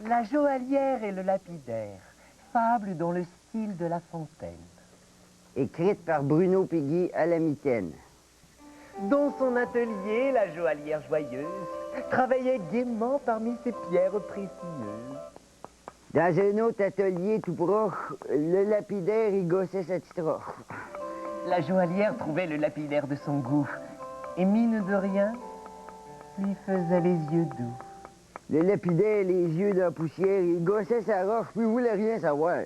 La joaillière et le lapidaire, fable dans le style de La Fontaine. Écrite par Bruno Piggy à la mitaine. Dans son atelier, la joaillière joyeuse travaillait gaiement parmi ses pierres précieuses. Dans un autre atelier tout proche, le lapidaire y gossait sa petite roche. La joaillière trouvait le lapidaire de son goût et, mine de rien, lui faisait les yeux doux. Le lapidaire, les yeux dans la poussière, il gossait sa roche, puis il voulait rien savoir.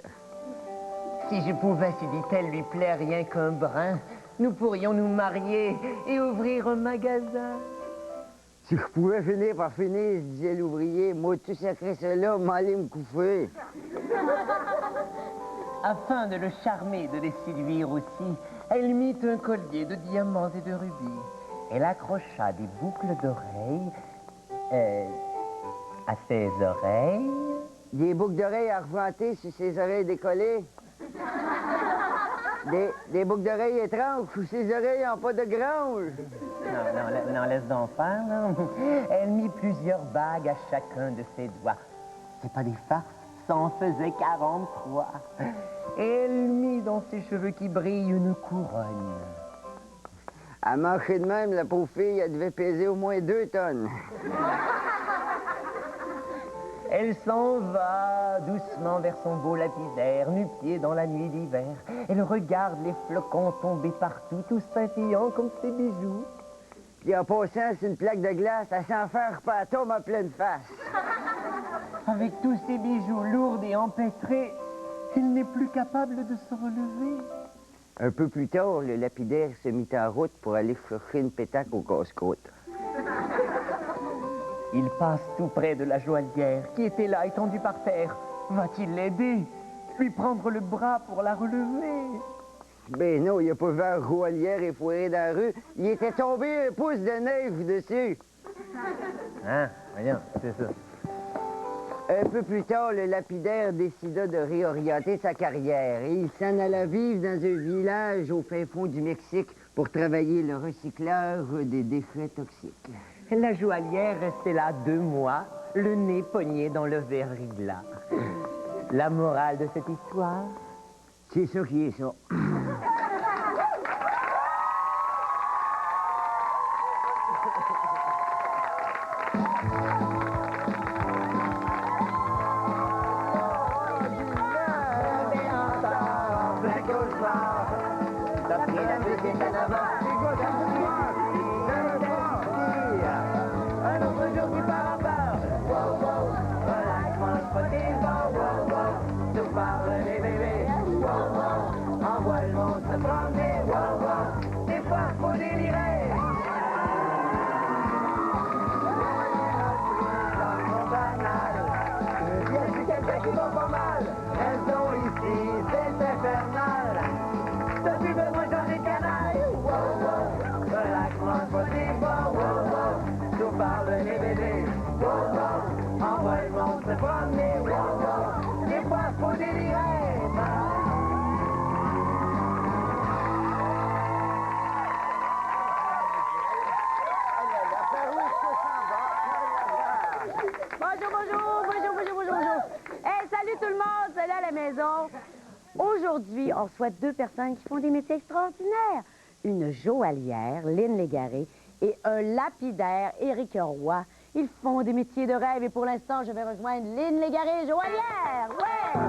Si je pouvais, se dit-elle, lui plaire rien qu'un brin, nous pourrions nous marier et ouvrir un magasin. Si je pouvais finir par finir, se disait l'ouvrier, moi tout sacré cela, m'aller me coucher. Afin de le charmer et de les séduire aussi, elle mit un collier de diamants et de rubis. Elle accrocha des boucles d'oreilles à ses oreilles. Des boucles d'oreilles argentées sur ses oreilles décollées. Des boucles d'oreilles étranges sous ses oreilles en pas de grange. Non, laisse donc faire, là. Elle mit plusieurs bagues à chacun de ses doigts. C'est pas des farces, ça en faisait 43. Et elle mit dans ses cheveux qui brillent une couronne. À marcher de même, la pauvre fille, elle devait peser au moins 2 tonnes. Elle s'en va doucement vers son beau lapidaire, nu-pied dans la nuit d'hiver. Elle regarde les flocons tomber partout, tous scintillants comme ses bijoux. Puis en passant sur une plaque de glace, elle s'en faire pas tombe en pleine face. Avec tous ces bijoux lourds et empêtrés, elle n'est plus capable de se relever. Un peu plus tard, le lapidaire se mit en route pour aller chercher une pétaque au casse-croûte. Il passe tout près de la joaillière, qui était là, étendue par terre. Va-t-il l'aider? Lui prendre le bras pour la relever? Ben non, il a pas vu la joaillière effoirée dans la rue. Il était tombé un pouce de neige dessus. Hein? Voyons, c'est ça. Un peu plus tard, le lapidaire décida de réorienter sa carrière et il s'en alla vivre dans un village au fin fond du Mexique pour travailler le recyclage des déchets toxiques. La joaillière restait là 2 mois, le nez pogné dans le verglas. La morale de cette histoire? C'est ça qui est ça. Bonjour. Hey, salut tout le monde, salut à la maison. Aujourd'hui, on reçoit 2 personnes qui font des métiers extraordinaires. Une joaillière, Lynn Légaré, et un lapidaire, Éric Roy. Ils font des métiers de rêve et pour l'instant, je vais rejoindre Lynn Légaré, joaillière. Ouais!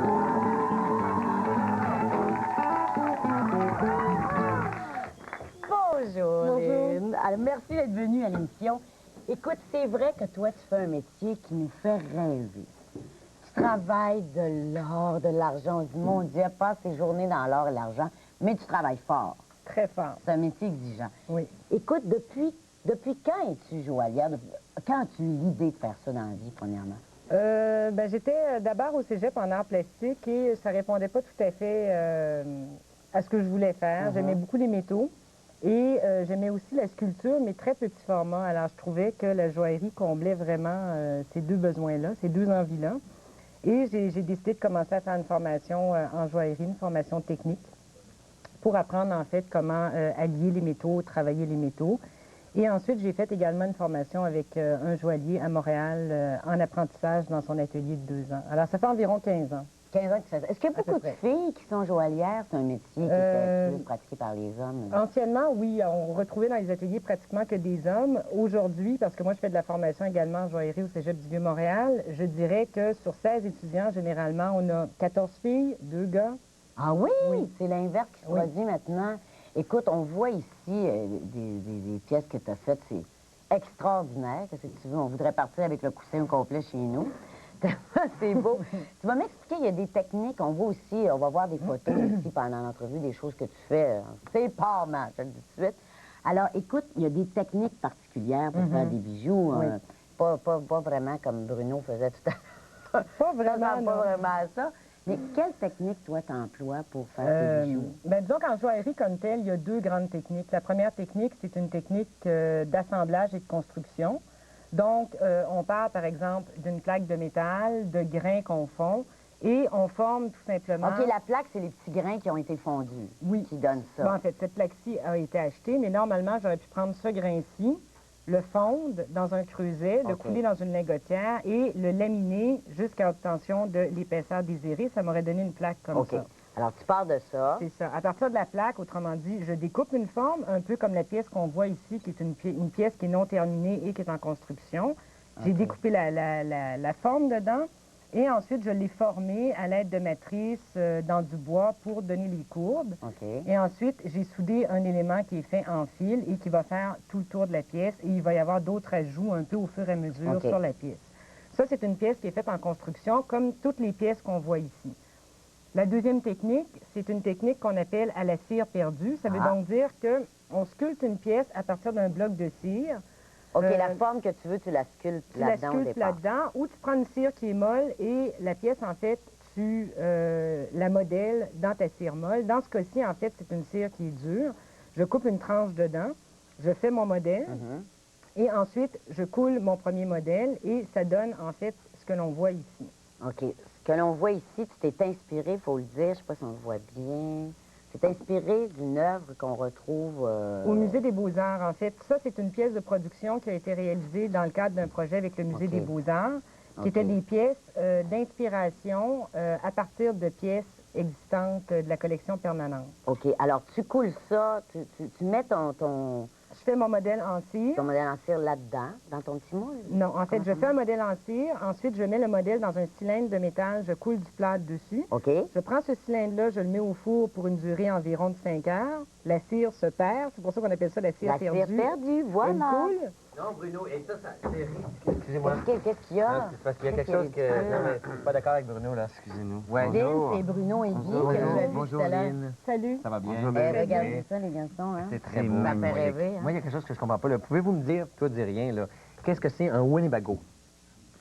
Bonjour, Lynn. Alors, merci d'être venue à l'émission. Écoute, c'est vrai que toi, tu fais un métier qui nous fait rêver. Tu travailles de l'or, de l'argent. On dit, mon Dieu, passe tes journées dans l'or et l'argent, mais tu travailles fort. Très fort. C'est un métier exigeant. Oui. Écoute, depuis quand es-tu joaillière? Quand as-tu eu l'idée de faire ça dans la vie, premièrement? J'étais d'abord au cégep en arts plastiques et ça répondait pas tout à fait à ce que je voulais faire. J'aimais beaucoup les métaux et j'aimais aussi la sculpture, mais très petit format. Alors, je trouvais que la joaillerie comblait vraiment ces 2 besoins-là, ces 2 envies-là. Et j'ai décidé de commencer à faire une formation en joaillerie, une formation technique, pour apprendre en fait comment allier les métaux, travailler les métaux. Et ensuite, j'ai fait également une formation avec un joaillier à Montréal en apprentissage dans son atelier de 2 ans. Alors, ça fait environ 15 ans. 15 ans que tu fais ça. Est-ce qu'il y a À peu beaucoup de près. filles qui sont joaillières? C'est un métier qui était plus pratiqué par les hommes. Anciennement, oui, on retrouvait dans les ateliers pratiquement que des hommes. Aujourd'hui, parce que moi, je fais de la formation également en joaillerie au Cégep du Vieux-Montréal, je dirais que sur 16 étudiants, généralement, on a 14 filles, 2 gars. Ah oui? Oui. C'est l'inverse qui se Oui. produit maintenant. Écoute, on voit ici des pièces que tu as faites. C'est extraordinaire. Qu'est-ce que tu veux? On voudrait partir avec le coussin au complet chez nous. C'est beau. Tu vas m'expliquer, il y a des techniques. On voit aussi, on va voir des photos ici pendant l'entrevue, des choses que tu fais. C'est pas mal, je te le dis tout de suite. Alors, écoute, il y a des techniques particulières pour faire des bijoux. Oui. Pas vraiment comme Bruno faisait tout à l'heure. Pas vraiment, Ça ressemble pas non. vraiment à ça. Mais quelle technique, toi, t'emploies pour faire tes bijoux? Ben, disons qu'en joaillerie comme telle, il y a 2 grandes techniques. La première technique, c'est une technique d'assemblage et de construction. Donc, on part, par exemple, d'une plaque de métal, de grains qu'on fond, et on forme tout simplement... OK, la plaque, c'est les petits grains qui ont été fondus. Oui. Qui donnent ça. Bon, en fait, cette plaque-ci a été achetée, mais normalement, j'aurais pu prendre ce grain-ci, le fondre dans un creuset, le OK. couler dans une lingotière et le laminer jusqu'à obtention de l'épaisseur désirée. Ça m'aurait donné une plaque comme OK. ça. Alors, tu pars de ça. C'est ça. À partir de la plaque, autrement dit, je découpe une forme, un peu comme la pièce qu'on voit ici, qui est une pièce qui est non terminée et qui est en construction. J'ai découpé la forme dedans et ensuite, je l'ai formée à l'aide de matrices dans du bois pour donner les courbes. OK. Et ensuite, j'ai soudé un élément qui est fait en fil et qui va faire tout le tour de la pièce. Et il va y avoir d'autres ajouts un peu au fur et à mesure OK. sur la pièce. Ça, c'est une pièce qui est faite en construction, comme toutes les pièces qu'on voit ici. La deuxième technique, c'est une technique qu'on appelle à la cire perdue. Ça veut donc dire qu'on sculpte une pièce à partir d'un bloc de cire. OK, la forme que tu veux, tu la sculptes Tu la là-dedans au sculptes départ. là-dedans, ou tu prends une cire qui est molle et la pièce, en fait, tu la modèles dans ta cire molle. Dans ce cas-ci, en fait, c'est une cire qui est dure. Je coupe une tranche dedans, je fais mon modèle, et ensuite, je coule mon premier modèle, et ça donne, en fait, ce que l'on voit ici. OK. Ce que l'on voit ici, tu t'es inspiré, il faut le dire, je ne sais pas si on le voit bien. C'est inspiré d'une œuvre qu'on retrouve... Au Musée des Beaux-Arts, en fait. Ça, c'est une pièce de production qui a été réalisée dans le cadre d'un projet avec le Musée OK. des Beaux-Arts, qui OK. étaient des pièces d'inspiration à partir de pièces existantes de la collection permanente. OK. Alors, tu coules ça, tu mets ton Je fais mon modèle en cire. modèle en cire là-dedans, dans ton petit moule? Non, en fait, je fais un modèle en cire. Ensuite, je mets le modèle dans un cylindre de métal. Je coule du plâtre dessus. OK. Je prends ce cylindre-là, je le mets au four pour une durée environ de 5 heures. La cire se perd. C'est pour ça qu'on appelle ça la cire La perdue. cire perdue, Elle voilà. coule. Non, Bruno, et ça c'est ridicule. Excusez-moi. Qu'est-ce qu'il y a? Non, c'est parce qu'il y a quelque chose que... Non, mais je suis pas d'accord avec Bruno, là. Excusez-nous. Ouais. Lynn, c'est Bruno et Guy Bonjour, que vous avez vu bonjour, tout à l'heure. Lynn. Salut. Ça va bien? Bonjour, Eh, bien. regardez ça, les garçons, hein? C'est très C'est beau. Ça fait magnifique. rêver, hein? Moi, il y a quelque chose que je comprends pas. Là. Pouvez-vous me dire, toi, dis rien, là, qu'est-ce que c'est un Winnebago?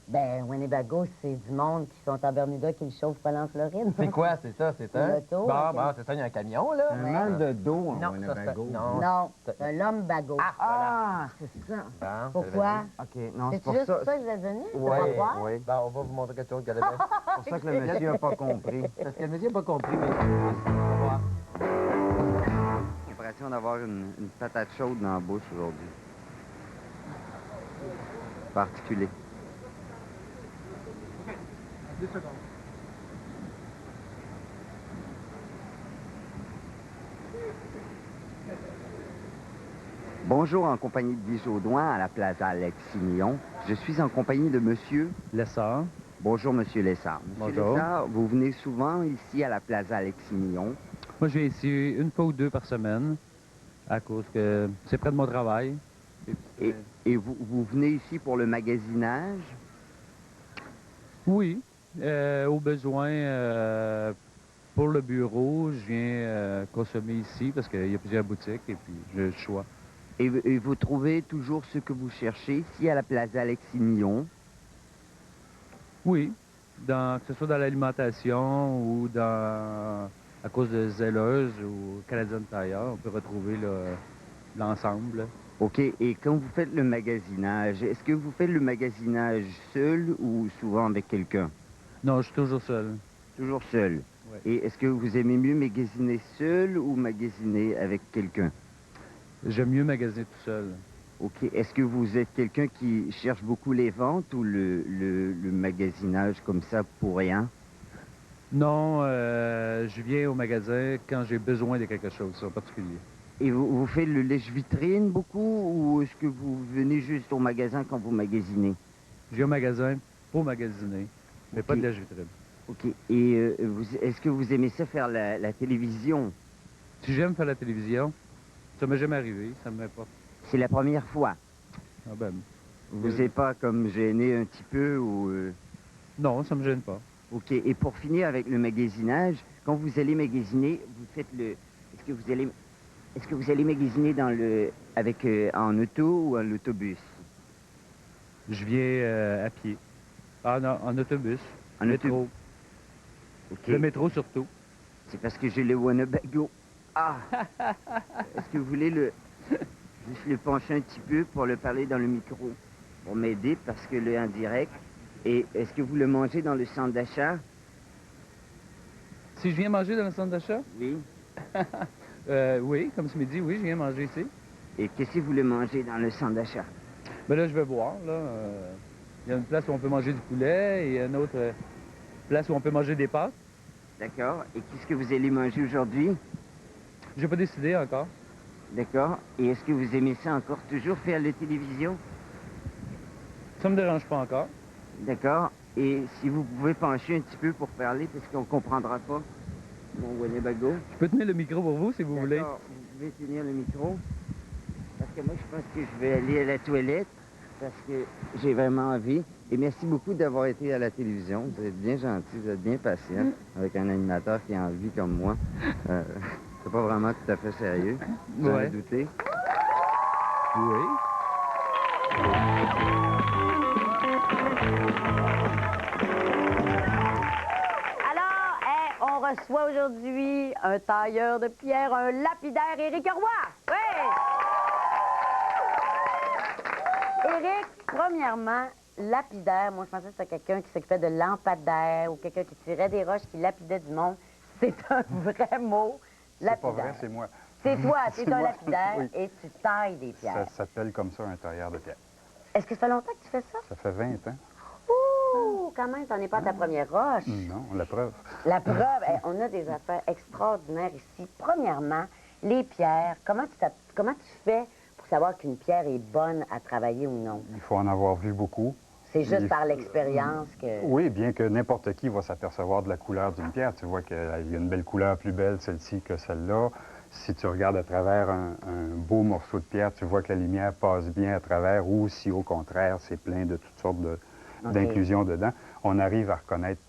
Ben, Winnebago, c'est du monde qui sont en Bermuda qui le chauffent pas en Floride. C'est quoi, c'est ça? C'est un... L'auto, Bon, un bon, c'est ça, il y a un camion, là. Un mal de dos en Non, ça, Winnebago. non. Non, c'est un lumbago. Ah, c'est ça. Bon, Pourquoi? OK, non, c'est C'est pour juste ça. ça que vous êtes venu? Ouais, Pour voir? Oui, Bon, on va vous montrer quelque chose, regardez bien. c'est pour ça que le monsieur n'a pas compris. Parce que le monsieur n'a pas compris, mais... On va voir. J'ai l'impression d'avoir une patate chaude dans la bouche aujourd'hui. Particulier. Bonjour, en compagnie de Guy Jodoin à la Plaza Alexis-Millon. Je suis en compagnie de monsieur. Lessard. Bonjour, monsieur Lessard. Monsieur Bonjour. Lessard, vous venez souvent ici à la Plaza Alexis-Millon. Moi, je viens ici une fois ou deux par semaine, à cause que c'est près de mon travail. Et vous venez ici pour le magasinage? Oui, au besoin, pour le bureau, je viens consommer ici parce qu'il y a plusieurs boutiques et puis j'ai le choix. Et vous trouvez toujours ce que vous cherchez ici à la Plaza Alexis-Millon? Oui, que ce soit dans l'alimentation ou à cause de Zellers ou Canadian Tire, on peut retrouver l'ensemble. OK. Et quand vous faites le magasinage, est-ce que vous faites le magasinage seul ou souvent avec quelqu'un? Non, je suis toujours seul. Toujours seul. Ouais. Et est-ce que vous aimez mieux magasiner seul ou magasiner avec quelqu'un? J'aime mieux magasiner tout seul. OK. Est-ce que vous êtes quelqu'un qui cherche beaucoup les ventes ou le magasinage comme ça pour rien? Non, je viens au magasin quand j'ai besoin de quelque chose en particulier. Et vous faites le lèche-vitrine beaucoup ou est-ce que vous venez juste au magasin quand vous magasinez? Je viens au magasin pour magasiner, mais pas de lèche-vitrine. OK. Et est-ce que vous aimez ça faire la télévision? Si j'aime faire la télévision, ça m'est jamais arrivé, ça me met pas. C'est la première fois. Ah ben, Vous n'êtes pas comme gêné un petit peu ou... non, ça me gêne pas. OK. Et pour finir avec le magasinage, quand vous allez magasiner, vous faites le... Est-ce que vous allez magasiner en auto ou en autobus? Je viens à pied. Ah non, en autobus. En Métro. OK. Le métro surtout. C'est parce que j'ai le Winnebago. Ah! Est-ce que vous voulez juste le pencher un petit peu pour le parler dans le micro? Pour m'aider parce que le en direct. Et est-ce que vous le mangez dans le centre d'achat? Si je viens manger dans le centre d'achat? Oui. Oui, comme ce midi, oui, je viens manger ici. Et qu'est-ce que vous le mangez dans le centre d'achat? Ben là, je vais voir, là. Il y a une place où on peut manger du poulet et une autre place où on peut manger des pâtes. D'accord. Et qu'est-ce que vous allez manger aujourd'hui? J'ai pas décidé encore. D'accord. Et est-ce que vous aimez ça encore toujours faire la télévision? Ça me dérange pas encore. D'accord. Et si vous pouvez pencher un petit peu pour parler, parce qu'on ne comprendra pas mon Winnebago. Je peux tenir le micro pour vous si vous voulez. D'accord. Vous pouvez tenir le micro. Parce que moi, je pense que je vais aller à la toilette parce que j'ai vraiment envie. Et merci beaucoup d'avoir été à la télévision. Vous êtes bien gentil, vous êtes bien patient avec un animateur qui a envie comme moi. C'est pas vraiment tout à fait sérieux. J'en ai douté. Oui. Alors, on reçoit aujourd'hui un tailleur de pierre, un lapidaire, Éric Roy. Oui! Éric, premièrement, lapidaire, moi je pensais que c'était quelqu'un qui s'occupait de lampadaire ou quelqu'un qui tirait des roches, qui lapidait du monde. C'est un vrai mot, C'est pas lapidaire. vrai, c'est moi. C'est toi, tu C'est es un moi, lapidaire oui. et tu tailles des Ça pierres. s'appelle comme ça un tailleur de pierre. Est-ce que ça fait longtemps que tu fais ça? Ça fait 20 ans. Ouh, quand même, t'en es pas à ta première roche. Non, la preuve. La preuve, on a des affaires extraordinaires ici. Premièrement, les pierres. Comment tu fais pour savoir qu'une pierre est bonne à travailler ou non? Il faut en avoir vu beaucoup. C'est juste Il- par l'expérience que... Oui, bien que n'importe qui va s'apercevoir de la couleur d'une pierre. Tu vois qu'il y a une belle couleur plus belle, celle-ci, que celle-là. Si tu regardes à travers un beau morceau de pierre, tu vois que la lumière passe bien à travers, ou si au contraire, c'est plein de toutes sortes d'inclusions dedans, on arrive à reconnaître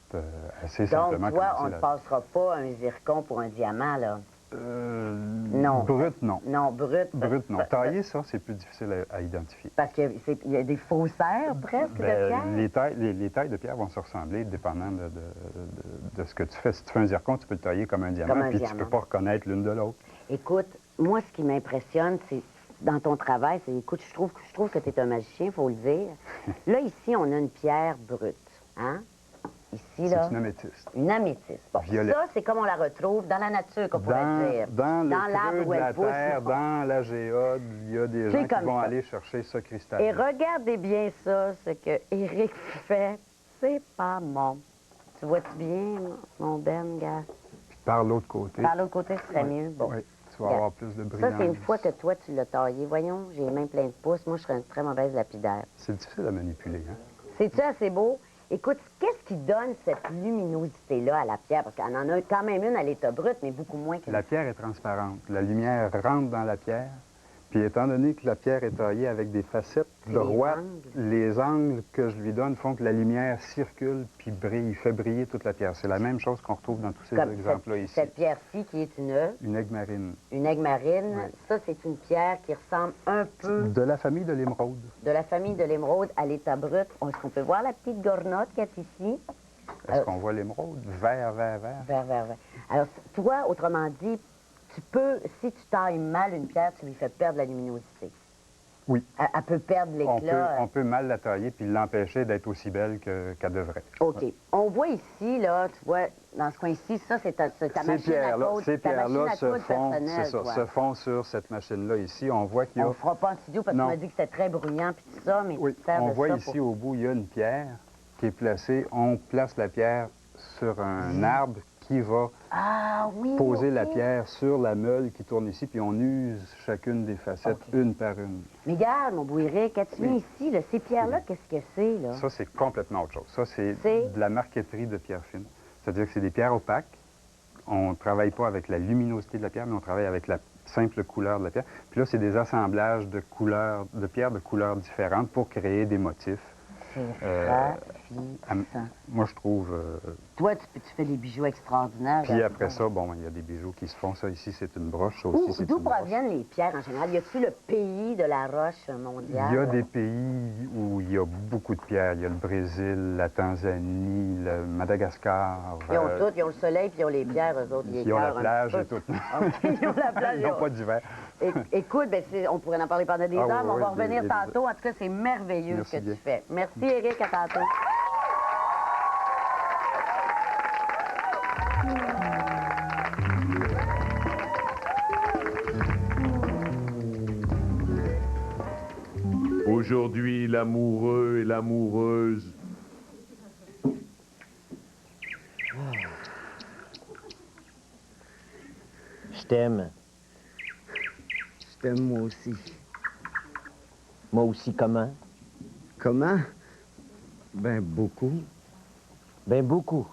assez Donc, simplement toi, comment on c'est ne la... passera pas un zircon pour un diamant, là. Non. Brut, non. Non, brut. Brut, non. Taillé, ça, c'est plus difficile à identifier. Parce qu'il y a des faussaires, presque, de pierre. Les tailles de pierre vont se ressembler dépendant de ce que tu fais. Si tu fais un zircon, tu peux le tailler comme un diamant, Comme un puis diamant. tu peux pas reconnaître l'une de l'autre. Écoute, moi, ce qui m'impressionne, c'est dans ton travail, c'est, écoute, je trouve que tu es un magicien, il faut le dire. Là, ici, on a une pierre brute, hein? Ici, là, C'est une améthyste. une améthyste. Bon, Violette. ça, c'est comme on la retrouve dans la nature, qu'on pourrait dire. Dans le l'arbre creux où de elle la pousse. terre, dans la géode, il y a des C'est gens qui comme vont ça. aller chercher ce Et cristal. regardez bien ça, ce que Éric fait, c'est pas bon. Tu vois-tu bien, mon Ben, gars? Puis par l'autre côté, Par l'autre côté, ce serait mieux. Bon. oui, tu vas avoir plus de brillance. Ça, c'est une fois que toi, tu l'as taillé. Voyons, j'ai les mains pleines de pouces. Moi, je serais une très mauvaise lapidaire. C'est difficile à manipuler, hein? C'est-tu assez beau? Écoute, qu'est-ce qui donne cette luminosité-là à la pierre? Parce qu'elle en a quand même une à l'état brut, mais beaucoup moins que La pierre est transparente. La lumière rentre dans la pierre. Puis étant donné que la pierre est taillée avec des facettes Les droites, angles. les angles que je lui donne font que la lumière circule puis brille, fait briller toute la pierre. C'est la même chose qu'on retrouve dans tous ces Comme exemples-là ici. cette pierre-ci qui est Une aigue marine. une aigue marine. Ouais. Ça, c'est une pierre qui ressemble un peu De la famille de l'émeraude. de la famille de l'émeraude à l'état brut. Est-ce qu'on peut voir la petite gornotte qui est ici? Est-ce qu'on voit l'émeraude? Vert, vert, vert. Vert. Alors, toi, autrement dit, tu peux, si tu tailles mal une pierre, tu lui fais perdre la luminosité. Oui. Elle peut perdre l'éclat. On peut mal la tailler puis l'empêcher d'être aussi belle qu'elle devrait. OK. On voit ici, là, tu vois, dans ce coin-ci, ça, c'est ta machine à coudre. Ces ta machine pierres-là à coudre personnelle, se font sur cette machine-là ici. On voit qu'il y On a... ne fera pas en studio parce que tu m'as dit que c'était très bruyant puis tout ça, mais Oui, tu te sers on de voit ça ici au bout, il y a une pierre qui est placée. On place la pierre sur un arbre qui va Ah oui, poser OK. la pierre sur la meule qui tourne ici, puis on use chacune des facettes une par une. Mais regarde, mon beau Éric, quand tu viens ici, là, ces pierres-là, qu'est-ce que c'est, là? Ça, c'est complètement autre chose. Ça, c'est C'est? de la marqueterie de pierre fine. C'est-à-dire que c'est des pierres opaques. On ne travaille pas avec la luminosité de la pierre, mais on travaille avec la simple couleur de la pierre. Puis là, c'est des assemblages de couleurs, de pierres de couleurs différentes pour créer des motifs. Moi, je trouve... Toi, tu fais des bijoux extraordinaires. Puis après ça, bon, il y a des bijoux qui se font. Ça, ici, c'est une broche. Ça aussi, c'est D'où une broche. proviennent les pierres en général? Y a-t-il le pays de la roche mondiale? Il y a des pays où il y a beaucoup de pierres. Il y a le Brésil, la Tanzanie, le Madagascar. Ils ont tout, ils ont le soleil puis ils ont les pierres, eux autres. Ils ont la plage et tout. Ils ont la plage. Ils n'ont pas d'hiver. Écoute, ben, on pourrait en parler pendant des Ah, heures, mais on oui, va oui, revenir des tantôt. En tout cas, c'est merveilleux Merci ce que bien. tu fais. Merci, Éric, à tantôt. Aujourd'hui, l'amoureux et l'amoureuse. Je t'aime. Je t'aime moi aussi. Moi aussi, comment? Comment? Ben, beaucoup. Ben beaucoup.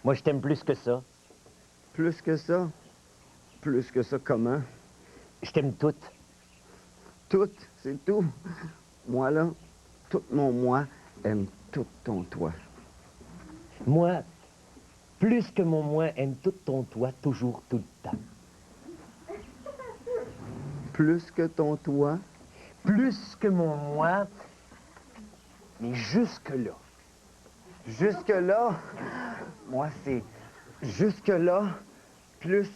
Moi, je t'aime plus que ça. Plus que ça? Plus que ça, comment? Je t'aime toute. Tout, c'est tout. Moi, là, tout mon moi aime tout ton toi. Moi, plus que mon moi, aime tout ton toi, toujours, tout le temps. Plus que ton toi? Plus que mon moi, mais jusque-là. Jusque-là, moi, c'est jusque-là, plus,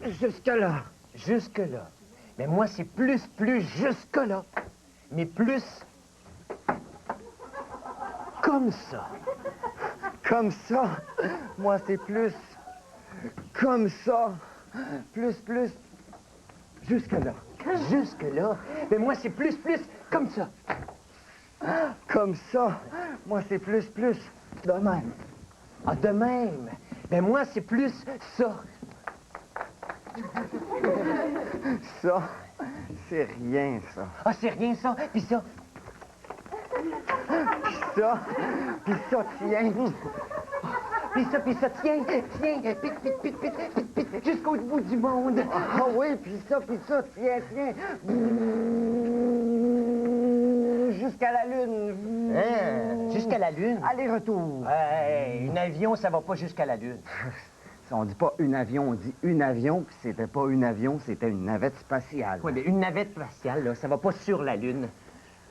jusque-là. Jusque-là. Mais moi, c'est plus, jusque-là. Mais plus... comme ça. Comme ça, moi, c'est plus, comme ça, plus, jusque-là. Jusque-là. Mais moi, c'est plus, comme ça. Comme ça, moi, c'est plus, de même. Ah, de même. Mais moi, c'est plus ça. Ça, c'est rien, ça. Ah, c'est rien, ça. Puis ça. Ça, tiens. Puis ça, tiens, pit, jusqu'au bout du monde. Ah oui, puis ça, tiens. Jusqu'à la Lune. Hein? Jusqu'à la Lune? Aller-retour. Hey, un avion, ça va pas jusqu'à la Lune. On dit pas un avion, on dit une avion, puis c'était pas une avion, c'était une navette spatiale. Oui, mais une navette spatiale, là, ça va pas sur la Lune.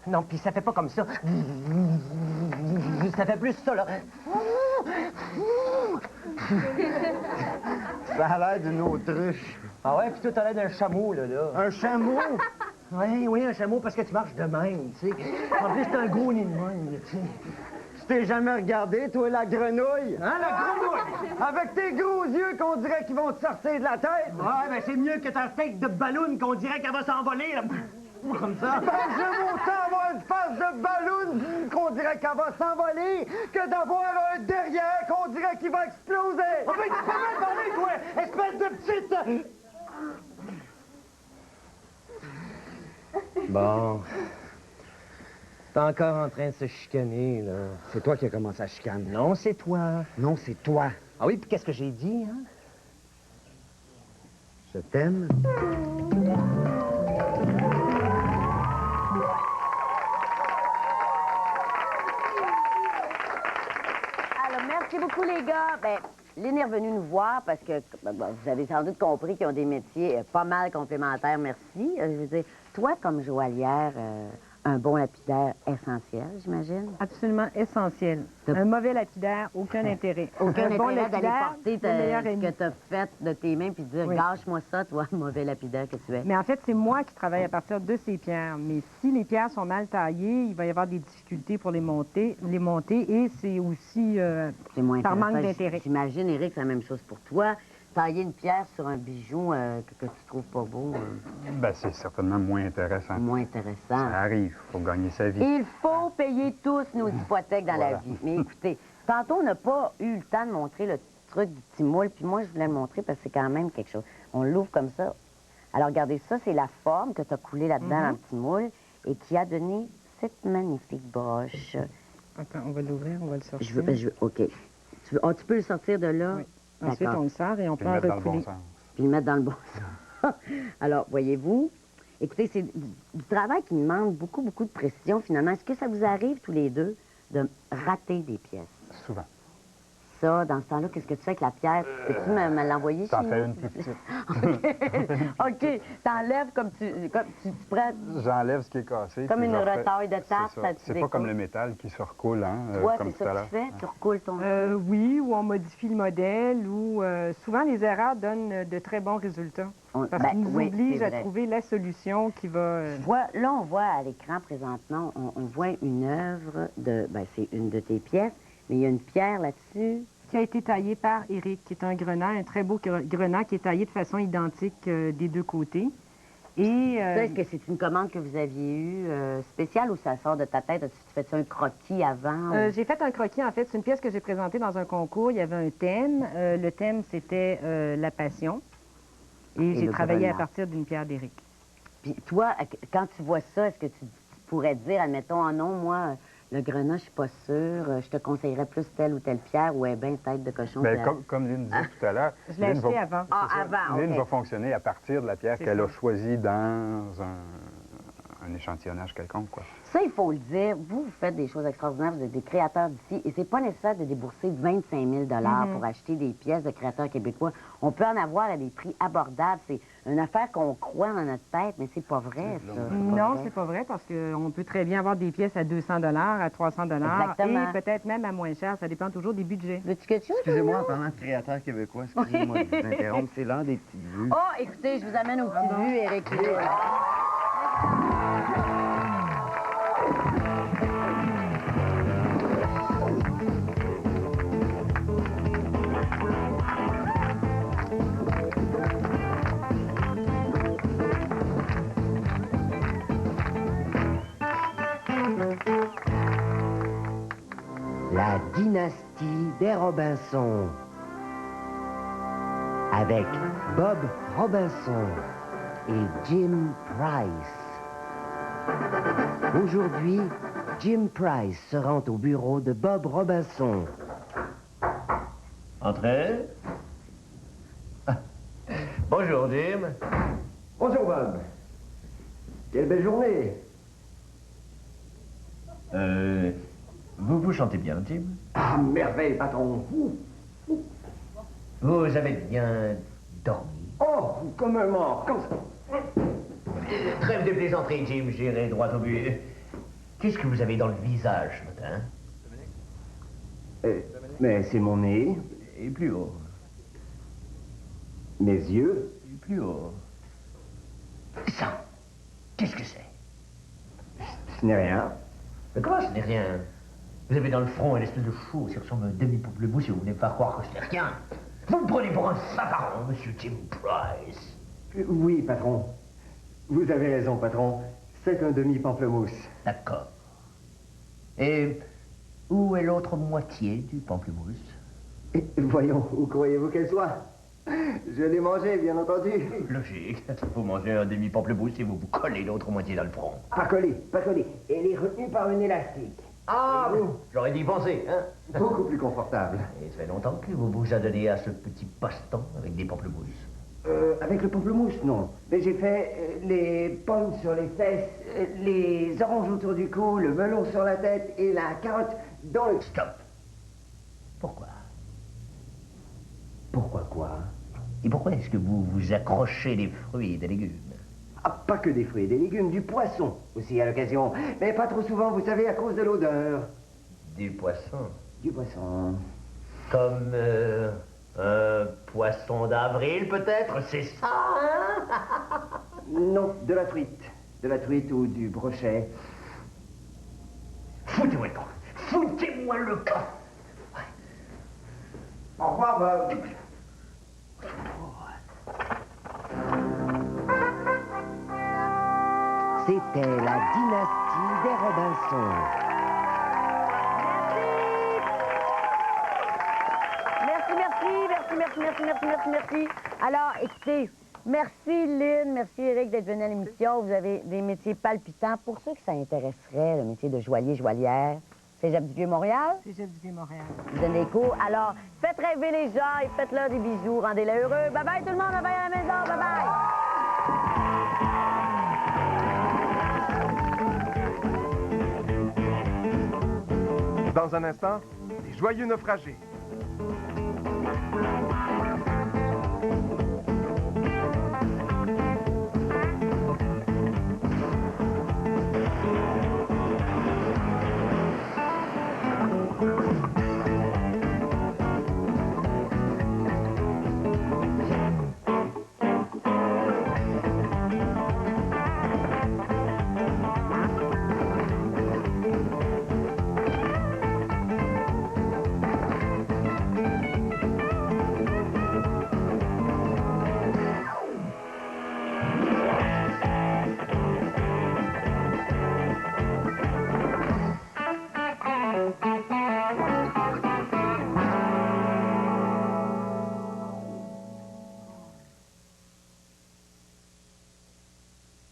Non, puis ça fait pas comme ça. Ça fait plus ça, là. Ça a l'air d'une autruche. Ah ouais, puis toi, t'as l'air d'un chameau, là. Un chameau? Oui, un chameau, parce que tu marches de même, tu sais. En plus, t'as un gros nez de même, là, tu sais. Tu t'es jamais regardé, toi, la grenouille? Hein, la grenouille? Avec tes gros yeux qu'on dirait qu'ils vont te sortir de la tête? Ouais, ben c'est mieux que ta tête de ballon qu'on dirait qu'elle va s'envoler, là. Comme ça. Ben, j'aime autant avoir une face de ballon qu'on dirait qu'elle va s'envoler que d'avoir un derrière qu'on dirait qu'il va exploser. Oh, ben, tu peux même parler, toi, espèce de petite... Bon. T'es encore en train de se chicaner, là. C'est toi qui as commencé à chicaner. Non, c'est toi. Non, c'est toi. Ah oui, puis qu'est-ce que j'ai dit, hein? Je t'aime. Alors, merci beaucoup, les gars. Ben, Lynn est revenue nous voir parce que vous avez sans doute compris qu'ils ont des métiers pas mal complémentaires, merci. Je veux dire, toi, comme joaillière, un bon lapidaire essentiel, j'imagine. Absolument essentiel. T'as- Un mauvais lapidaire, aucun intérêt. Aucun Un bon intérêt d'aller lapidaire, porter mon meilleur ce ami. que tu as fait de tes mains puis dire Oui. gâche-moi ça, toi, mauvais lapidaire que tu es. Mais en fait, c'est moi qui travaille à partir de ces pierres. Mais si les pierres sont mal taillées, il va y avoir des difficultés pour les monter et c'est aussi C'est moins par manque intéressant. d'intérêt. J'imagine, Éric, c'est la même chose pour toi. Tailler une pierre sur un bijou que tu trouves pas beau, Ben, c'est certainement moins intéressant. moins intéressant. Ça arrive, il faut gagner sa vie. Il faut payer tous nos hypothèques dans la Voilà. vie. Mais écoutez, tantôt, on n'a pas eu le temps de montrer le truc du petit moule, puis moi, je voulais le montrer parce que c'est quand même quelque chose. On l'ouvre comme ça. Alors, regardez, ça, c'est la forme que tu as coulée là-dedans dans le petit moule et qui a donné cette magnifique broche. Attends, on va l'ouvrir, on va le sortir. OK. Tu peux le sortir de là? Oui. Ensuite, on le sort et on Puis peut le en mettre dans le bon recouler. sens. Puis le mettre dans le bon sens. Alors, voyez-vous, écoutez, c'est du travail qui demande beaucoup, beaucoup de précision, finalement. Est-ce que ça vous arrive, tous les deux, de rater des pièces? Souvent. Ça, dans ce temps-là, qu'est-ce que tu fais avec la pierre? Peux-tu me l'envoyer T'en chez fais nous, une s'il plus vous plaît? petite. OK. T'enlèves comme tu prends... J'enlève ce qui est cassé. Comme puis une je refais- retaille de tarte, C'est ça, ça. tu C'est pas comme découpes. le métal qui se recoule, hein, Toi, comme c'est tout à ça que l'heure. tu fais? Tu recoules ton... Oui, ou on modifie le modèle, ou souvent les erreurs donnent de très bons résultats. Parce qu'ils nous oui, obligent c'est à vrai. trouver la solution qui va... Là, on voit à l'écran présentement, on voit une œuvre de... c'est une de tes pièces, mais il y a une pierre là-dessus. qui a été taillé par Éric, qui est un grenat, un très beau grenat qui est taillé de façon identique des deux côtés. Et Ça, est-ce que c'est une commande que vous aviez eue spéciale ou ça sort de ta tête? As-tu fait ça un croquis avant? j'ai fait un croquis, en fait. C'est une pièce que j'ai présentée dans un concours. Il y avait un thème. Le thème, c'était la passion. Et j'ai le travaillé à grenat. partir d'une pierre d'Éric. Puis toi, quand tu vois ça, est-ce que tu pourrais dire, admettons, ah non, moi, le grenat, je suis pas sûre, je te conseillerais plus telle ou telle pierre ou bien tête de cochon. Ben, puis comme Lynn disait tout à l'heure, Je l'ai Lynn acheté va- avant. Ah, c'est ça. avant, Lynn OK. va fonctionner à partir de la pierre C'est qu'elle ça. a choisie dans un échantillonnage quelconque, quoi. Ça, il faut le dire, vous faites des choses extraordinaires, vous êtes des créateurs d'ici, et c'est pas nécessaire de débourser 25 000 pour acheter des pièces de créateurs québécois. On peut en avoir à des prix abordables. C'est une affaire qu'on croit dans notre tête, mais c'est pas vrai, ça. Non, c'est pas vrai, parce qu'on peut très bien avoir des pièces à 200 à 300 Exactement. et peut-être même à moins cher. Ça dépend toujours des budgets. Veux-tu quelque chose? Excusez-moi, en parlant de créateur québécois, excusez-moi de vous interrompre, c'est l'heure des petites vues. Oh, écoutez, je vous amène au petit but, Éric. La dynastie des Robinson. Avec Bob Robinson et Jim Price. Aujourd'hui, Jim Price se rend au bureau de Bob Robinson. Entrez. Ah. Bonjour, Jim. Bonjour, Bob. Quelle belle journée. Vous chantez bien, Jim. Ah, merveille, patron. Vous avez bien dormi. Oh, comme un mort, comme ça. Trêve de plaisanterie, Jim, j'irai droit au but. Qu'est-ce que vous avez dans le visage ce matin? Mais c'est mon nez, Et plus haut. mes yeux. Et plus haut. Ça, qu'est-ce que c'est? Ce n'est rien. Mais comment ce n'est rien? Vous avez dans le front une espèce de chou qui ressemble à un demi-pamplemousse et vous voulez me faire croire que ce n'est rien. Vous me prenez pour un safaron, monsieur Jim Price. Oui, patron. Vous avez raison, patron. C'est un demi-pamplemousse. D'accord. Et où est l'autre moitié du pamplemousse? Et voyons, où croyez-vous qu'elle soit? Je l'ai mangée, bien entendu. Logique. Vous mangez un demi-pamplemousse et vous vous collez l'autre moitié dans le front. Pas collée, pas collée. Elle est retenue par une élastique. Ah, j'aurais dû y penser, hein? Beaucoup plus confortable. Et ça fait longtemps que vous vous adonnez à ce petit passe-temps avec des pamplemousses. Avec le pamplemousse, non. Mais j'ai fait les pommes sur les fesses, les oranges autour du cou, le melon sur la tête et la carotte dans le... Stop. Pourquoi? Pourquoi quoi? Et pourquoi est-ce que vous vous accrochez des fruits et des légumes? Ah, pas que des fruits et des légumes, du poisson aussi à l'occasion. Mais pas trop souvent, vous savez, à cause de l'odeur. Du poisson. Du poisson. Comme un poisson d'avril, peut-être, c'est ça, hein? Non, de la truite. De la truite ou du brochet. Foutez-moi le camp. Foutez-moi le camp. Au revoir, Bob. C'était la dynastie des Robinson. Merci. Alors, écoutez, merci Lynn, merci Éric d'être venu à l'émission. Vous avez des métiers palpitants. Pour ceux que ça intéresserait, le métier de joaillier, joaillière, Cégep du Vieux-Montréal. Cégep du Vieux-Montréal. Vous donnez des cours. Alors, faites rêver les gens et faites-leur des bisous. Rendez-les heureux. Bye-bye tout le monde. Bye-bye à la maison. Bye-bye. Dans un instant, les joyeux naufragés.